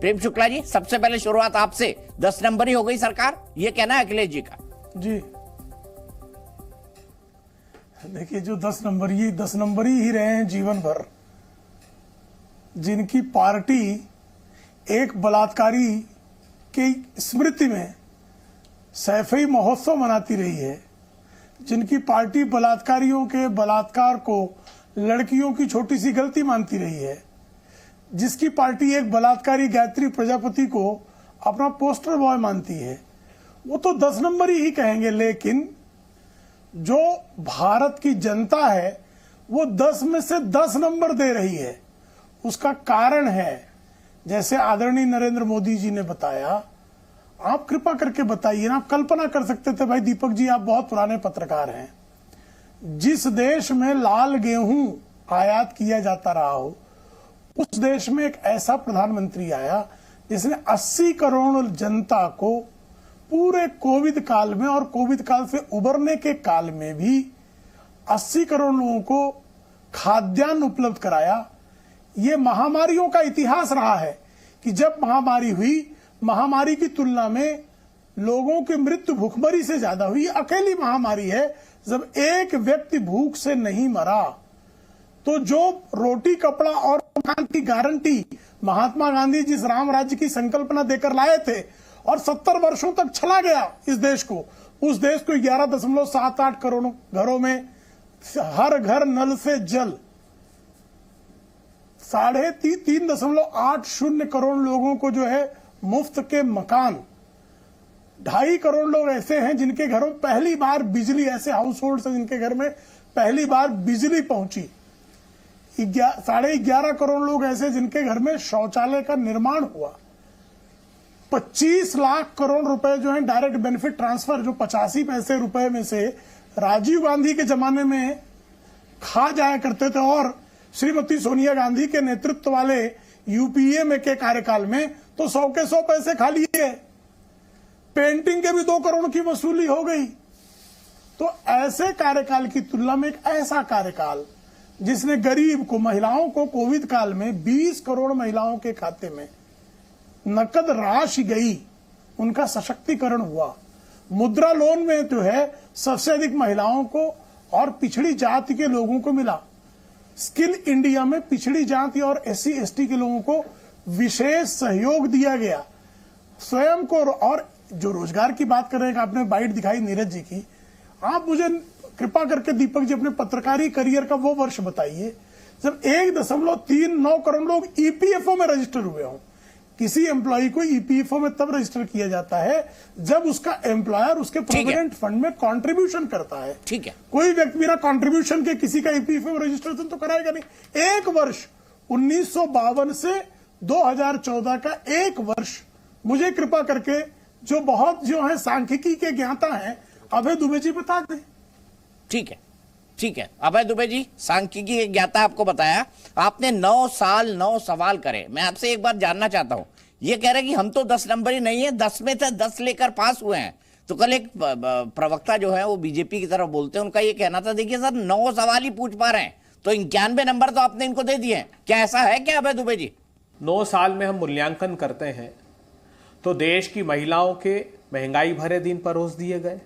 प्रेम शुक्ला जी, सबसे पहले शुरुआत आपसे। 10 नंबर ही हो गई सरकार, ये कहना है अखिलेश जी का। जी देखिए, जो 10 नंबर ही रहे हैं जीवन भर, जिनकी पार्टी एक बलात्कारी की स्मृति में सैफई महोत्सव मनाती रही है, जिनकी पार्टी बलात्कारियों के बलात्कार को लड़कियों की छोटी सी गलती मानती रही है, जिसकी पार्टी एक बलात्कारी गायत्री प्रजापति को अपना पोस्टर बॉय मानती है, वो तो 10 नंबर ही कहेंगे। लेकिन जो भारत की जनता है वो 10 में से 10 नंबर दे रही है। उसका कारण है, जैसे आदरणीय नरेंद्र मोदी जी ने बताया, आप कृपा करके बताइए ना। आप कल्पना कर सकते थे भाई दीपक जी, आप बहुत पुराने पत्रकार हैं, जिस देश में लाल गेहूं आयात किया जाता रहा हो, उस देश में एक ऐसा प्रधानमंत्री आया जिसने 80 करोड़ जनता को पूरे कोविड काल में और कोविड काल से उबरने के काल में भी 80 करोड़ लोगों को खाद्यान्न उपलब्ध कराया। ये महामारियों का इतिहास रहा है कि जब महामारी हुई, महामारी की तुलना में लोगों की मृत्यु भूखमरी से ज्यादा हुई। अकेली महामारी है जब एक व्यक्ति भूख से नहीं मरा। तो जो रोटी कपड़ा और मकान की गारंटी महात्मा गांधी जिस राम राज्य की संकल्पना देकर लाए थे और 70 वर्षों तक चला गया इस देश को, उस देश को 11.78 करोड़ घरों में हर घर नल से जल, 3.80 करोड़ लोगों को जो है मुफ्त के मकान, 2.5 करोड़ लोग ऐसे हैं जिनके घरों पहली बार बिजली, ऐसे हाउस होल्ड है जिनके घर में पहली बार बिजली पहुंची, 11.5 करोड़ लोग ऐसे जिनके घर में शौचालय का निर्माण हुआ, 25 लाख करोड़ रुपए जो है डायरेक्ट बेनिफिट ट्रांसफर, जो 85 पैसे रुपए में से राजीव गांधी के जमाने में खा जाया करते थे और श्रीमती सोनिया गांधी के नेतृत्व वाले यूपीए में के कार्यकाल में तो 100 के 100 पैसे खा लिए। पेंटिंग के भी 2 करोड़ की वसूली हो गई। तो ऐसे कार्यकाल की तुलना में एक ऐसा कार्यकाल जिसने गरीब को, महिलाओं को, कोविड काल में 20 करोड़ महिलाओं के खाते में नकद राशि गई, उनका सशक्तिकरण हुआ। मुद्रा लोन में जो है सबसे अधिक महिलाओं को और पिछड़ी जाति के लोगों को मिला। स्किल इंडिया में पिछड़ी जाति और SC ST के लोगों को विशेष सहयोग दिया गया। स्वयं को, और जो रोजगार की बात कर रहे हैं, आपने बाइट दिखाई नीरज जी की, आप मुझे कृपा करके दीपक जी अपने पत्रकारी करियर का वो वर्ष बताइए जब 1.39 करोड़ लोग EPFO में रजिस्टर हुए हों। किसी एम्प्लॉय को EPFO में तब रजिस्टर किया जाता है जब उसका एम्प्लॉयर उसके प्रोविडेंट फंड में कंट्रीब्यूशन करता है। ठीक है, कोई व्यक्ति बिना कंट्रीब्यूशन के किसी का EPFO में रजिस्ट्रेशन तो कराएगा नहीं। एक वर्ष 1952 से 2014 का एक वर्ष, मुझे कृपा करके जो बहुत जो है सांख्यिकी के ज्ञाता हैं, अभय दुबे जी बता दें। ठीक है, ठीक है अभय दुबे जी, सांख्यिकी के ज्ञाता आपको बताया। आपने 9 साल 9 सवाल करे। मैं आपसे एक बार जानना चाहता हूं, ये कह रहे कि हम तो 10 नंबर ही नहीं है, 10 में से 10 लेकर पास हुए हैं। तो कल एक प्रवक्ता जो है वो बीजेपी की तरफ बोलते हैं, उनका ये कहना था, देखिए सर 9 सवाल ही पूछ पा रहे हैं तो 91 नंबर तो आपने इनको दे दिए हैं। क्या ऐसा है क्या अभय दुबे जी? 9 साल में हम मूल्यांकन करते हैं तो देश की महिलाओं के महंगाई भरे दिन परोस दिए गए,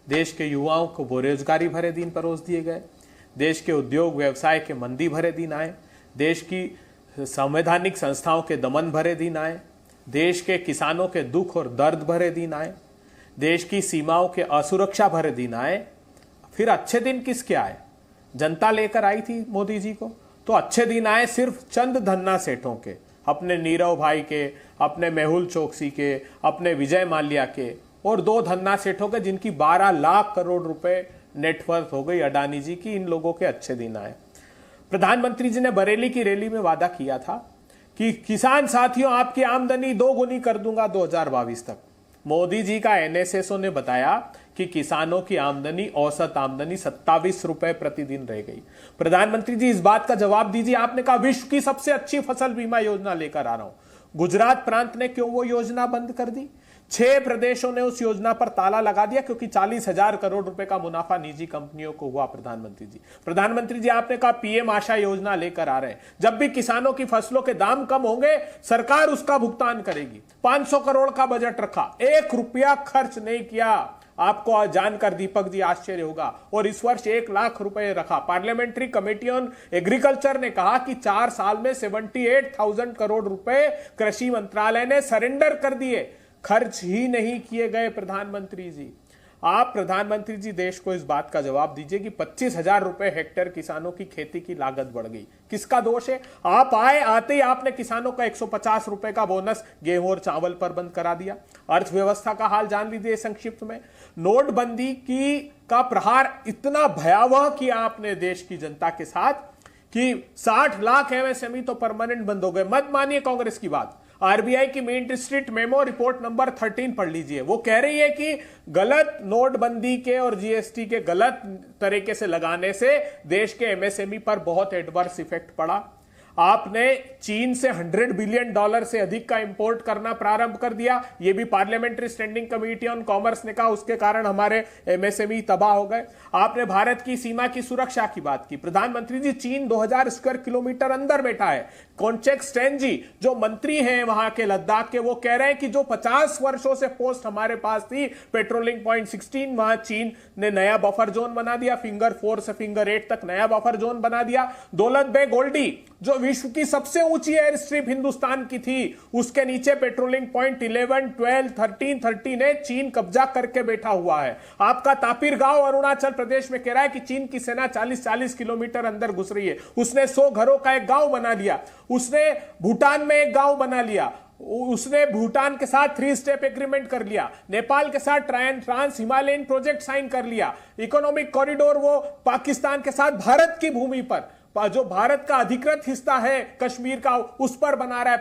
देश के युवाओं को बेरोजगारी भरे दिन परोस दिए गए, देश के उद्योग व्यवसाय के मंदी भरे दिन आए, देश की संवैधानिक संस्थाओं के दमन भरे दिन आए, देश के किसानों के दुख और दर्द भरे दिन आए, देश की सीमाओं के असुरक्षा भरे दिन आए। फिर अच्छे दिन किसके आए? जनता लेकर आई थी मोदी जी को। तो अच्छे दिन आए सिर्फ चंद धन्ना सेठों के, अपने नीरव भाई के, अपने मेहुल चोकसी के, अपने विजय माल्या के, और 2 धन्ना सेठों के जिनकी 12 लाख करोड़ रुपए नेटवर्थ हो गई अडानी जी की। इन लोगों के अच्छे दिन आए। प्रधानमंत्री जी ने बरेली की रैली में वादा किया था कि किसान साथियों आपकी आमदनी 2 गुनी कर दूंगा 2022 तक। मोदी जी का NSSO ने बताया कि किसानों की आमदनी, औसत आमदनी 27 रुपए प्रतिदिन रह गई। प्रधानमंत्री जी इस बात का जवाब दीजिए, आपने कहा विश्व की सबसे अच्छी फसल बीमा योजना लेकर आ रहा हूं। गुजरात प्रांत ने क्यों वो योजना बंद कर दी? 6 प्रदेशों ने उस योजना पर ताला लगा दिया क्योंकि 40,000 करोड़ रुपए का मुनाफा निजी कंपनियों को हुआ। प्रधानमंत्री जी आपने कहा पीएम आशा योजना लेकर आ रहे हैं। जब भी किसानों की फसलों के दाम कम होंगे सरकार उसका भुगतान करेगी। 500 करोड़ का बजट रखा, 1 रुपया खर्च नहीं किया। आपको आज जानकर दीपक जी आश्चर्य होगा। और इस वर्ष 1 लाख रुपए रखा। पार्लियामेंट्री कमेटी ऑन एग्रीकल्चर ने कहा कि 4 साल में 78,000 करोड़ रुपए कृषि मंत्रालय ने सरेंडर कर दिए, खर्च ही नहीं किए गए। प्रधानमंत्री जी, आप प्रधानमंत्री जी देश को इस बात का जवाब दीजिए कि 25,000 रुपए हेक्टेयर किसानों की खेती की लागत बढ़ गई, किसका दोष है? आप आते ही आपने किसानों का 150 रुपए का बोनस गेहूं और चावल पर बंद करा दिया। अर्थव्यवस्था का हाल जान लीजिए संक्षिप्त में। नोटबंदी का प्रहार इतना भयावह किया आपने देश की जनता के साथ कि 60 लाख एमएसएमई तो परमानेंट बंद हो गए। मत मानिए कांग्रेस की बात। आरबीआई की main street memo report number 13 पढ़ लीजिए। वो कह रही है कि गलत नोटबंदी के और जीएसटी के गलत तरीके से लगाने से देश के एमएसएमई पर बहुत एडवर्स इफेक्ट पड़ा। आपने चीन से $100 बिलियन से अधिक का इंपोर्ट करना प्रारंभ कर दिया। यह भी parliamentary standing committee on commerce ने कहा, उसके कारण हमारे एमएसएमई तबाह हो गए। आपने भारत की सीमा की सुरक्षा की बात की। प्रधानमंत्री जी, चीन 2000 स्क्वायर किलोमीटर अंदर बैठा है। कॉन्चेक स्टेन जी जो मंत्री हैं वहां के लद्दाख के, वो कह रहे हैं कि जो 50 वर्षों से पोस्ट हमारे पास थी पेट्रोलिंग पॉइंट 16, वहां चीन ने नया बफर जोन बना दिया। फिंगर 4 से फिंगर 8 तक नया बफर जोन बना दिया। दौलत बेग ओल्डी जो विश्व की सबसे ऊंची एयर स्ट्रिप हिंदुस्तान की थी, उसके नीचे पेट्रोलिंग पॉइंट 11, 12, 13 ने चीन कब्जा करके बैठा हुआ है। आपका तापिर गांव अरुणाचल प्रदेश में कह रहा है कि चीन की सेना 40 किलोमीटर अंदर घुस रही है। उसने 100 घरों का एक गांव बना लिया। उसने भूटान में एक गांव बना लिया। उसने भूटान के साथ 3 स्टेप एग्रीमेंट कर लिया। नेपाल के साथ ट्रांस हिमालयन प्रोजेक्ट साइन कर लिया। इकोनॉमिक कॉरिडोर वो पाकिस्तान के साथ भारत की भूमि पर, जो भारत का अधिकृत हिस्सा है कश्मीर का, उस पर बना रहा है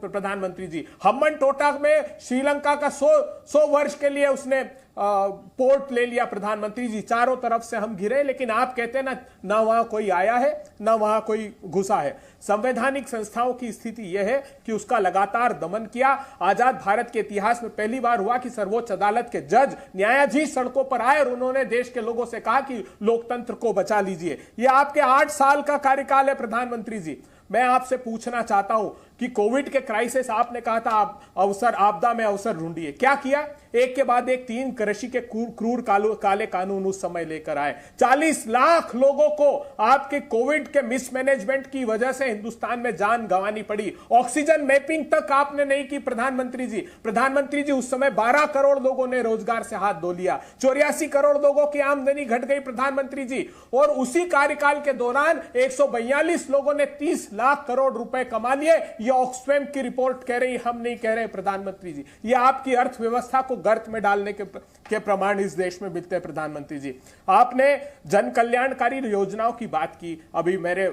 प्रधानमंत्री जी। हम्बन टोटा में श्रीलंका का 100 वर्ष के लिए उसने पोर्ट ले लिया। प्रधानमंत्री जी, चारों तरफ से हम घिरे, लेकिन आप कहते हैं ना वहां कोई आया है ना वहां कोई घुसा है। संवैधानिक संस्थाओं की स्थिति यह है कि उसका लगातार दमन किया। आजाद भारत के इतिहास में पहली बार हुआ कि सर्वोच्च अदालत के जज, न्यायाधीश सड़कों पर आए और उन्होंने देश के लोगों से कहा कि लोकतंत्र को बचा लीजिए। यह आपके 8 साल का कार्यकाल है प्रधानमंत्री जी। मैं आपसे पूछना चाहता हूं कि कोविड के क्राइसिस आपने कहा था अवसर, आपदा में अवसर ढूंढिए, क्या किया? एक के बाद एक 3 कृषि के क्रूर काले कानून उस समय लेकर आए। 40 लाख लोगों को आपके कोविड के मिसमैनेजमेंट की वजह से हिंदुस्तान में जान गंवानी पड़ी। ऑक्सीजन मैपिंग तक आपने नहीं की प्रधानमंत्री जी। प्रधानमंत्री जी, उस समय 12 करोड़ लोगों ने रोजगार से हाथ धो लिया। 84 करोड़ लोगों की आमदनी घट गई प्रधानमंत्री जी। और उसी कार्यकाल के दौरान 142 लोगों ने 30 लाख करोड़ रुपए कमा लिए। यह ऑक्सफैम की रिपोर्ट कह रही, हम नहीं कह रहे प्रधानमंत्री जी। यह आपकी अर्थव्यवस्था को गर्त में डालने के प्रमाण इस देश में मिलते हैं प्रधानमंत्री जी। आपने जन कल्याणकारी योजनाओं की बात की, अभी मेरे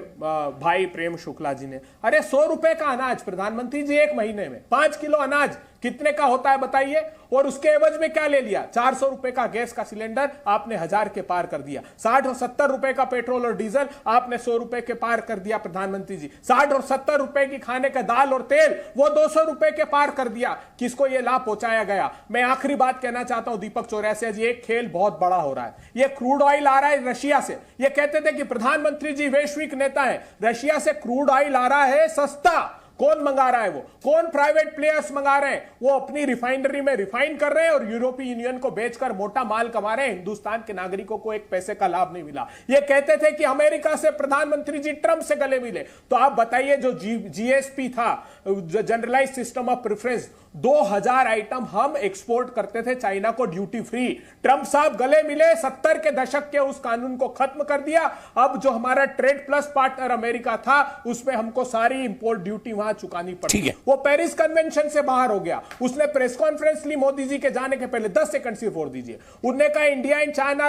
भाई प्रेम शुक्ला जी ने। अरे 100 रुपए का अनाज प्रधानमंत्री जी, 1 महीने में 5 किलो अनाज कितने का होता है बताइए? और उसके एवज में क्या ले लिया? 400 रुपए का गैस का सिलेंडर आपने 1000 के पार कर दिया। 60 और 70 रुपए का पेट्रोल और डीजल आपने 100 रुपए के पार कर दिया प्रधानमंत्री जी। 60 और 70 रुपए की खाने का दाल और तेल वो 200 रुपए के पार कर दिया। किसको ये लाभ पहुंचाया गया? मैं आखिरी बात कहना चाहता हूं दीपक चौरसिया जी, एक खेल बहुत बड़ा हो रहा है। ये क्रूड ऑयल आ रहा है रशिया से। ये कहते थे कि प्रधानमंत्री जी वैश्विक नेता है, रशिया से क्रूड ऑयल आ रहा है सस्ता। कौन मंगा रहा है? वो कौन प्राइवेट प्लेयर्स मंगा रहे हैं? वो अपनी रिफाइनरी में रिफाइन कर रहे हैं और यूरोपीय यूनियन को बेचकर मोटा माल कमा रहे हैं। हिंदुस्तान के नागरिकों को एक पैसे का लाभ नहीं मिला। ये कहते थे कि अमेरिका से प्रधानमंत्री जी ट्रंप से गले मिले। तो आप बताइए, जो जीएसपी था, generalise system of preference, 2000 item हम एक्सपोर्ट करते थे चाइना को ड्यूटी फ्री। ट्रंप साहब गले मिले, 70 के दशक के उस कानून को खत्म कर दिया। अब जो हमारा ट्रेड प्लस पार्टनर अमेरिका था, उसमें हमको सारी इंपोर्ट ड्यूटी वहां चुकानी पड़ी। वो पेरिस कन्वेंशन से बाहर हो गया। उसने प्रेस कॉन्फ्रेंस ली मोदी जी के जाने के पहले, 10 सेकंड सिर्फ और दीजिए। उन्होंने कहा India and China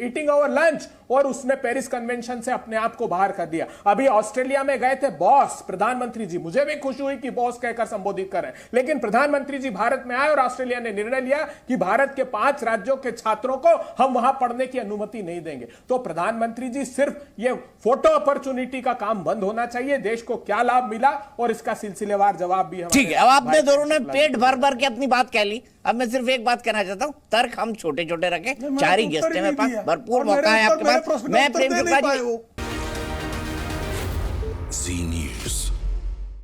eating over lunch, और उसने पेरिस कन्वेंशन से अपने आप को बाहर कर दिया। अभी ऑस्ट्रेलिया में गए थे बॉस प्रधानमंत्री जी, मुझे भी खुशी हुई कि बॉस कहकर संबोधित कर रहे हैं, लेकिन प्रधानमंत्री जी भारत में आए और ऑस्ट्रेलिया ने निर्णय लिया कि भारत के 5 राज्यों के छात्रों को हम वहां पढ़ने की अनुमति नहीं देंगे। तो प्रधानमंत्री जी, सिर्फ ये फोटो अपॉर्चुनिटी का काम बंद होना चाहिए। देश को क्या लाभ मिला और इसका सिलसिलेवार जवाब भी ठीक है। अब आपने भाई दोनों ने शुक्ला जी पेट भर भर के अपनी बात कह ली। अब मैं सिर्फ एक बात कहना चाहता हूं, तर्क हम छोटे छोटे रखें, मैंने चार ही तो गेस्ट उत्तर है ही मेरे पास, नहीं दिया। भरपूर और मौका मेरे है उत्तर- आपके मेरे पास। प्रश्न का मैं उत्तर प्रेम दे नहीं शुक्ला पाए जी वो। जी